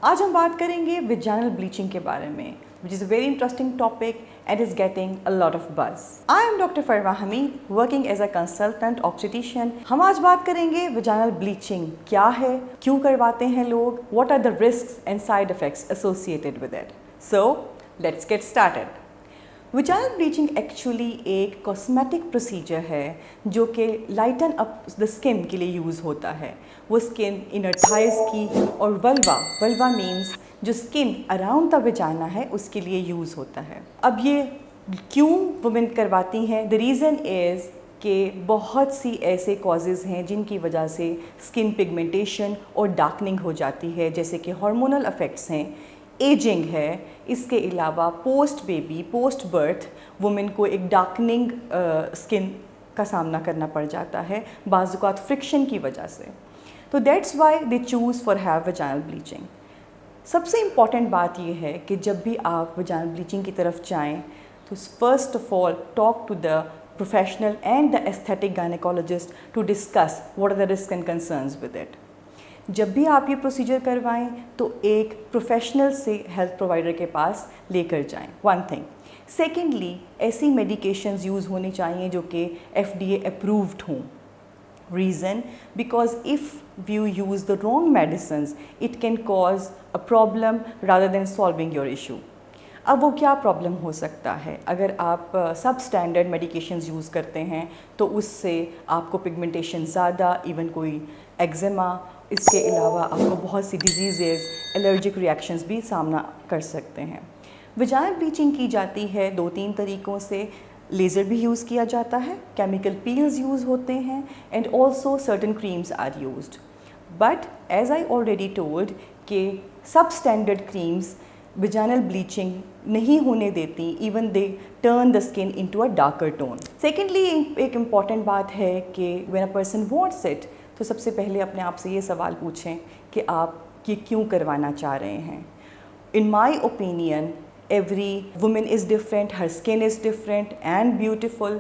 आज हम बात करेंगे vaginal bleaching के बारे में, which is a very interesting topic and is getting a lot of buzz. I am Dr. Farwa Hamid, working as a consultant obstetrician. हम आज बात करेंगे vaginal bleaching क्या है, क्यों करवाते हैं लोग, what are the risks and side effects associated with it. So let's get started. Vaginal bleaching actually एक कॉस्मेटिक प्रोसीजर है जो कि लाइटन अप द स्किन के लिए यूज़ होता है. वो स्किन इनर थाइस की और वल्वा मीन्स जो स्किन अराउंड द वजाना है उसके लिए यूज़ होता है. अब ये क्यों वुमेन करवाती हैं? द रीज़न इज़ कि बहुत सी ऐसे कॉजेज़ हैं जिनकी वजह से स्किन पिगमेंटेशन और डार्कनिंग हो जाती है, जैसे कि हार्मोनल अफेक्ट्स हैं, एजिंग है. इसके अलावा post baby post birth women को एक डार्कनिंग स्किन का सामना करना पड़ जाता है बाज़ औक़ात फ्रिक्शन की वजह से. तो that's why they choose for have vaginal bleaching. सबसे इम्पॉर्टेंट बात यह है कि जब भी आप वजाइनल ब्लीचिंग की तरफ जाएं तो first of all talk to the professional and the aesthetic gynaecologist to discuss what are the risk and concerns with it. जब भी आप ये प्रोसीजर करवाएं तो एक प्रोफेशनल से हेल्थ प्रोवाइडर के पास लेकर जाएं. One thing. सेकेंडली, ऐसी मेडिकेशंस यूज़ होनी चाहिए जो कि FDA अप्रूव्ड हों. Reason because if you use the wrong medicines it can cause a problem rather than solving your issue. अब वो क्या प्रॉब्लम हो सकता है? अगर आप सब स्टैंडर्ड मेडिकेशंस यूज़ करते हैं तो उससे आपको पिगमेंटेशन ज़्यादा, इवन कोई एक्जिमा, इसके अलावा आपको बहुत सी डिजीज़ेज़, एलर्जिक रिएक्शंस भी सामना कर सकते हैं. वजाइनल ब्लीचिंग की जाती है 2-3 तरीक़ों से. लेज़र भी यूज़ किया जाता है, केमिकल पील्स यूज़ होते हैं and also certain creams are used. But as I already told कि सब स्टैंडर्ड क्रीम्स वजाइनल ब्लीचिंग नहीं होने देती, even they turn the skin into a darker tone. Secondly, एक इम्पॉर्टेंट बात है कि when a person wants it तो सबसे पहले अपने आप से ये सवाल पूछें कि आप ये क्यों करवाना चाह रहे हैं. In my opinion every woman is different, her skin is different and beautiful,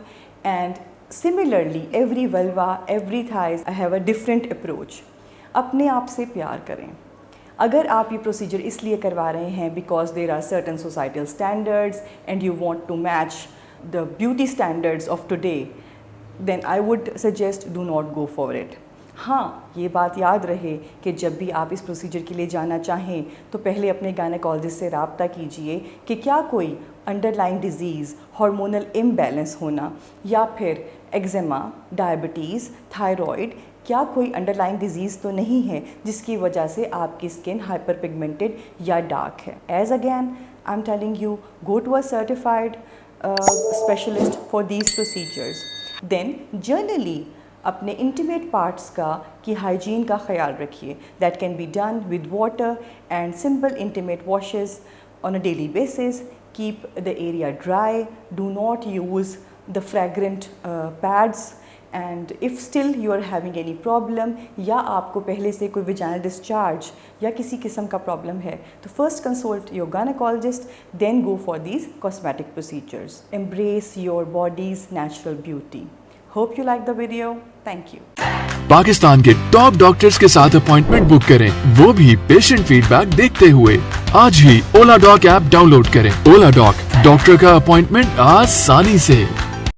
and similarly every vulva, every thighs have a different approach. अपने आप से प्यार करें. अगर आप ये प्रोसीजर इसलिए करवा रहे हैं because there are certain societal standards and you want to match the beauty standards of today, then I would suggest do not go for it. हाँ, ये बात याद रहे कि जब भी आप इस प्रोसीजर के लिए जाना चाहें तो पहले अपने गायनेकोलॉजिस्ट से रब्ता कीजिए कि क्या कोई अंडरलाइंग डिजीज़, हार्मोनल इम्बैलेंस होना या फिर एक्जिमा, डायबिटीज़, थायराइड, क्या कोई अंडरलाइंग डिजीज़ तो नहीं है जिसकी वजह से आपकी स्किन हाइपर पिगमेंटेड या डार्क है. As again I am telling you, go to a certified specialist for these procedures. Then generally अपने इंटीमेट पार्ट्स की हाइजीन का ख्याल रखिए. That can be done with water and simple intimate washes on a daily basis. Keep the area dry. Do not use the fragrant pads. And if still you are having any problem या आपको पहले से कोई vaginal discharge या किसी किस्म का problem है तो first consult your gynaecologist, then go for these cosmetic procedures. Embrace your body's natural beauty. Hope you like the video. Thank you. Pakistan के टॉप डॉक्टर्स के साथ अपॉइंटमेंट बुक करें, वो भी पेशेंट फीडबैक देखते हुए. आज ही ओला डॉक ऐप डाउनलोड करें. ओला डॉक, डॉक्टर का अपॉइंटमेंट आसानी से.